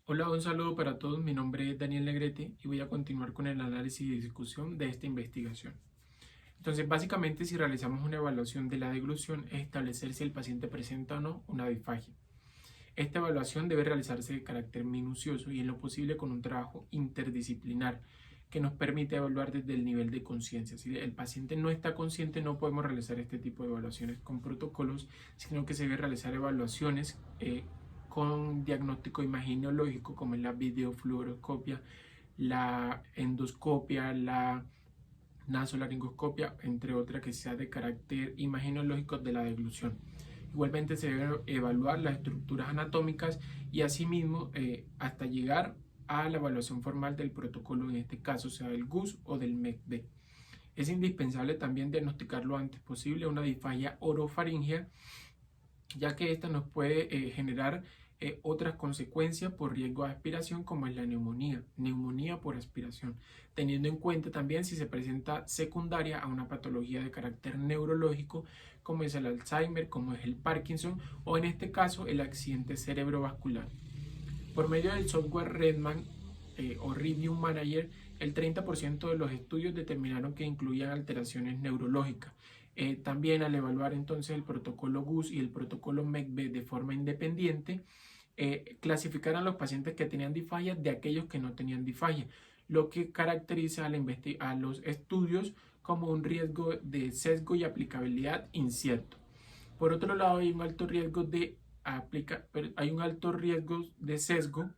Hola, un saludo para todos. Mi nombre es Daniel Negrete y voy a continuar con el análisis y discusión de esta investigación. Entonces, básicamente, si realizamos una evaluación de la deglución, es establecer si el paciente presenta o no una disfagia. Esta evaluación debe realizarse de carácter minucioso y en lo posible con un trabajo interdisciplinar que nos permite evaluar desde el nivel de conciencia. Si el paciente no está consciente, no podemos realizar este tipo de evaluaciones con protocolos, sino que se debe realizar evaluaciones con diagnóstico imaginológico, como es la videofluoroscopia, la endoscopia, la nasolaringoscopia, entre otras que sea de carácter imaginológico de la deglución. Igualmente se debe evaluar las estructuras anatómicas y asimismo hasta llegar a la evaluación formal del protocolo, en este caso sea del GUS o del MECB. Es indispensable también diagnosticar lo antes posible una disfagia orofaringea, ya que esta nos puede generar otras consecuencias por riesgo de aspiración, como es la neumonía por aspiración, teniendo en cuenta también si se presenta secundaria a una patología de carácter neurológico, como es el Alzheimer, como es el Parkinson o en este caso el accidente cerebrovascular. Por medio del software Redman o Review Manager, el 30% de los estudios determinaron que incluían alteraciones neurológicas. También al evaluar entonces el protocolo GUS y el protocolo MECB de forma independiente, clasificaron a los pacientes que tenían disfagia de aquellos que no tenían disfagia, lo que caracteriza a los estudios como un riesgo de sesgo y aplicabilidad incierto. Por otro lado, hay un alto riesgo de sesgo,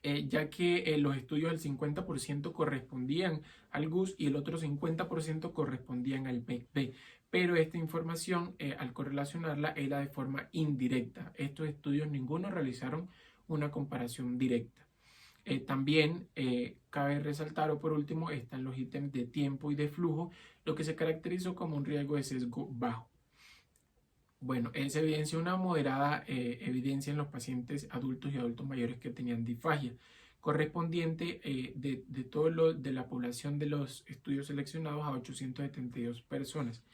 ya que los estudios del 50% correspondían al GUS y el otro 50% correspondían al MECB, pero esta información al correlacionarla era de forma indirecta. Estos estudios ninguno realizaron una comparación directa. También cabe resaltar, o por último, están los ítems de tiempo y de flujo, lo que se caracterizó como un riesgo de sesgo bajo. Bueno, se evidencia una moderada evidencia en los pacientes adultos y adultos mayores que tenían disfagia, correspondiente de la población de los estudios seleccionados a 872 personas.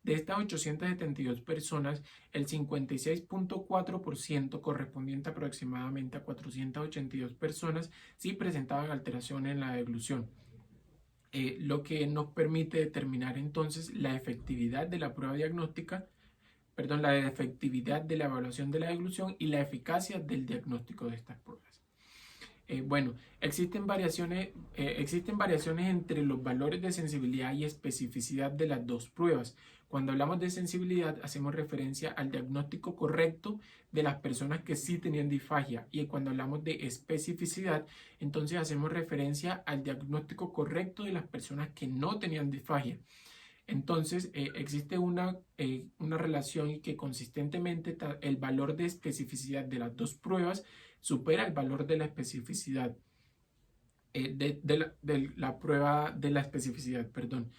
De estas 872 personas, el 56.4% correspondiente aproximadamente a 482 personas sí presentaban alteraciones en la deglución. Lo que nos permite determinar entonces la efectividad de la prueba diagnóstica, la efectividad de la evaluación de la deglución y la eficacia del diagnóstico de estas pruebas. Bueno, existen variaciones entre los valores de sensibilidad y especificidad de las dos pruebas. Cuando hablamos de sensibilidad, hacemos referencia al diagnóstico correcto de las personas que sí tenían disfagia, y cuando hablamos de especificidad, entonces hacemos referencia al diagnóstico correcto de las personas que no tenían disfagia. Entonces, existe una relación y que consistentemente el valor de especificidad de las dos pruebas supera el valor de la especificidad de la prueba de la especificidad, perdón.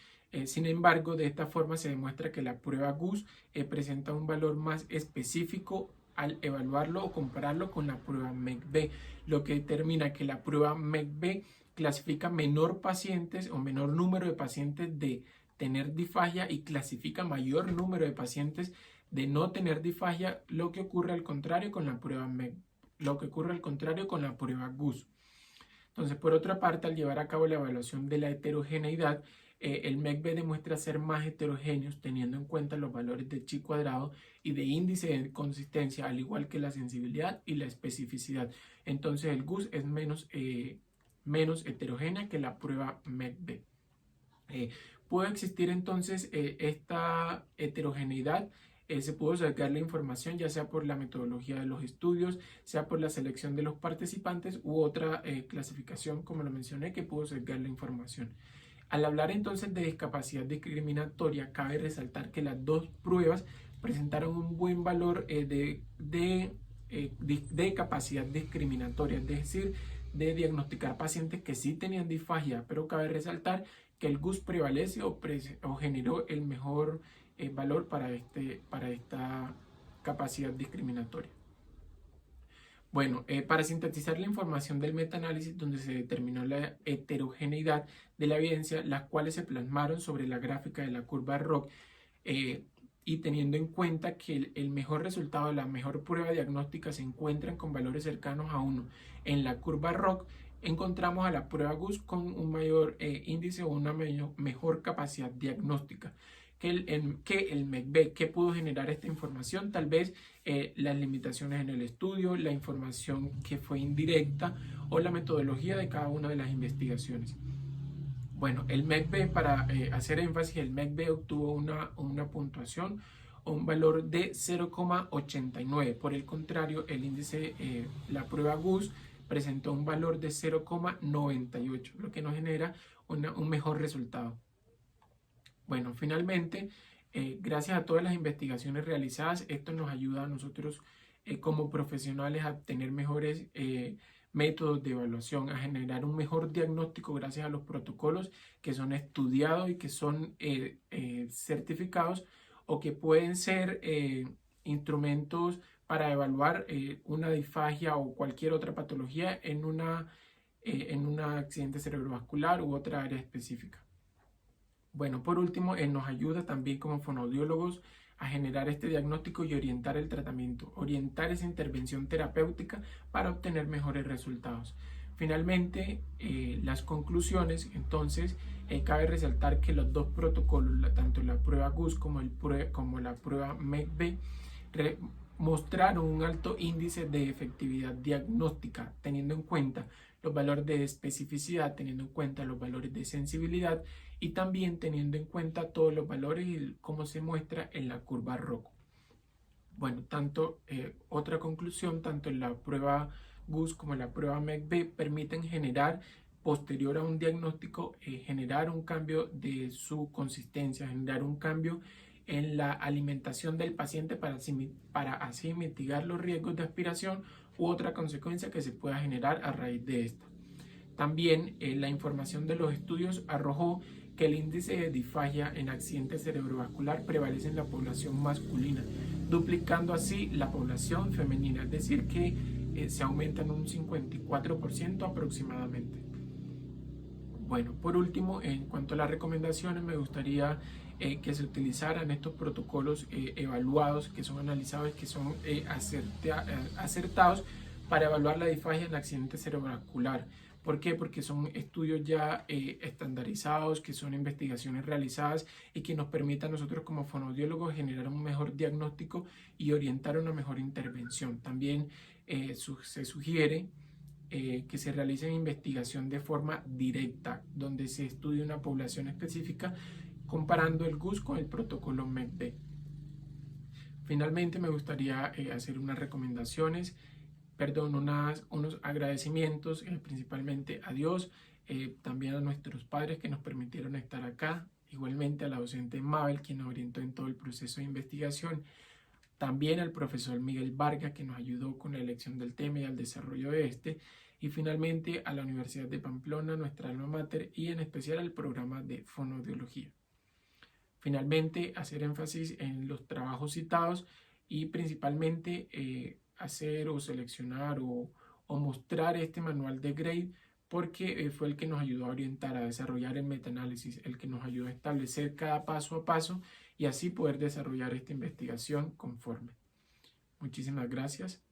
Sin embargo, de esta forma se demuestra que la prueba GUS presenta un valor más específico al evaluarlo o compararlo con la prueba MECB, lo que determina que la prueba MECB clasifica menor pacientes o menor número de pacientes de tener disfagia y clasifica mayor número de pacientes de no tener disfagia, lo que ocurre al contrario con la prueba MECB, lo que ocurre al contrario con la prueba GUS. Entonces, por otra parte, al llevar a cabo la evaluación de la heterogeneidad, el MECB demuestra ser más heterogéneos teniendo en cuenta los valores de chi cuadrado y de índice de consistencia, al igual que la sensibilidad y la especificidad. Entonces, el GUS es menos heterogénea que la prueba MECB. Puede existir entonces esta heterogeneidad. Se pudo sacar la información ya sea por la metodología de los estudios, sea por la selección de los participantes u otra clasificación, como lo mencioné, que pudo sacar la información. Al hablar entonces de discapacidad discriminatoria, cabe resaltar que las dos pruebas presentaron un buen valor de capacidad discriminatoria, es decir, de diagnosticar pacientes que sí tenían disfagia, pero cabe resaltar que el GUS prevalece o generó el mejor valor para esta capacidad discriminatoria. Bueno, para sintetizar la información del metaanálisis, donde se determinó la heterogeneidad de la evidencia, las cuales se plasmaron sobre la gráfica de la curva ROC, y teniendo en cuenta que el mejor resultado, la mejor prueba diagnóstica se encuentran con valores cercanos a 1 en la curva ROC, encontramos a la prueba GUS con un mayor índice o una mejor capacidad diagnóstica que el MECB. ¿Qué pudo generar esta información? Tal vez las limitaciones en el estudio, la información que fue indirecta o la metodología de cada una de las investigaciones. Bueno, el MECB, para hacer énfasis, el MECB obtuvo una puntuación o un valor de 0,89. Por el contrario, el índice, la prueba GUS, presentó un valor de 0,98, lo que nos genera un mejor resultado. Bueno, finalmente, gracias a todas las investigaciones realizadas, esto nos ayuda a nosotros como profesionales a tener mejores métodos de evaluación, a generar un mejor diagnóstico gracias a los protocolos que son estudiados y que son certificados, o que pueden ser instrumentos para evaluar una disfagia o cualquier otra patología en un accidente cerebrovascular u otra área específica. Bueno, por último, nos ayuda también como fonoaudiólogos a generar este diagnóstico y orientar el tratamiento, orientar esa intervención terapéutica para obtener mejores resultados. Finalmente, las conclusiones. Entonces, cabe resaltar que los dos protocolos, tanto la prueba GUS como la prueba MECB, mostraron un alto índice de efectividad diagnóstica, teniendo en cuenta los valores de especificidad, teniendo en cuenta los valores de sensibilidad y también teniendo en cuenta todos los valores y cómo se muestra en la curva ROC. Bueno, otra conclusión, tanto en la prueba GUS como en la prueba MECB permiten generar, posterior a un diagnóstico, generar un cambio de su consistencia, generar un cambio en la alimentación del paciente para así mitigar los riesgos de aspiración u otra consecuencia que se pueda generar a raíz de esto. También la información de los estudios arrojó que el índice de disfagia en accidente cerebrovascular prevalece en la población masculina, duplicando así la población femenina, es decir, que se aumenta en un 54% aproximadamente. Bueno, por último, en cuanto a las recomendaciones, me gustaría que se utilizaran estos protocolos evaluados, que son analizados, que son acertados para evaluar la disfagia en accidente cerebrovascular. ¿Por qué? Porque son estudios ya estandarizados, que son investigaciones realizadas y que nos permitan a nosotros como fonoaudiólogos generar un mejor diagnóstico y orientar una mejor intervención. También se sugiere que se realice investigación de forma directa, donde se estudie una población específica comparando el GUS con el protocolo MECB. Finalmente, me gustaría hacer unas recomendaciones, unos agradecimientos, principalmente a Dios, también a nuestros padres que nos permitieron estar acá, igualmente a la docente Mabel, quien nos orientó en todo el proceso de investigación, también al profesor Miguel Vargas, que nos ayudó con la elección del tema y al desarrollo de este, y finalmente a la Universidad de Pamplona, nuestra alma mater, y en especial al programa de fonoaudiología. Finalmente, hacer énfasis en los trabajos citados y principalmente hacer o seleccionar o mostrar este manual de Grade, porque fue el que nos ayudó a orientar, a desarrollar el metaanálisis, el que nos ayudó a establecer cada paso a paso y así poder desarrollar esta investigación conforme. Muchísimas gracias.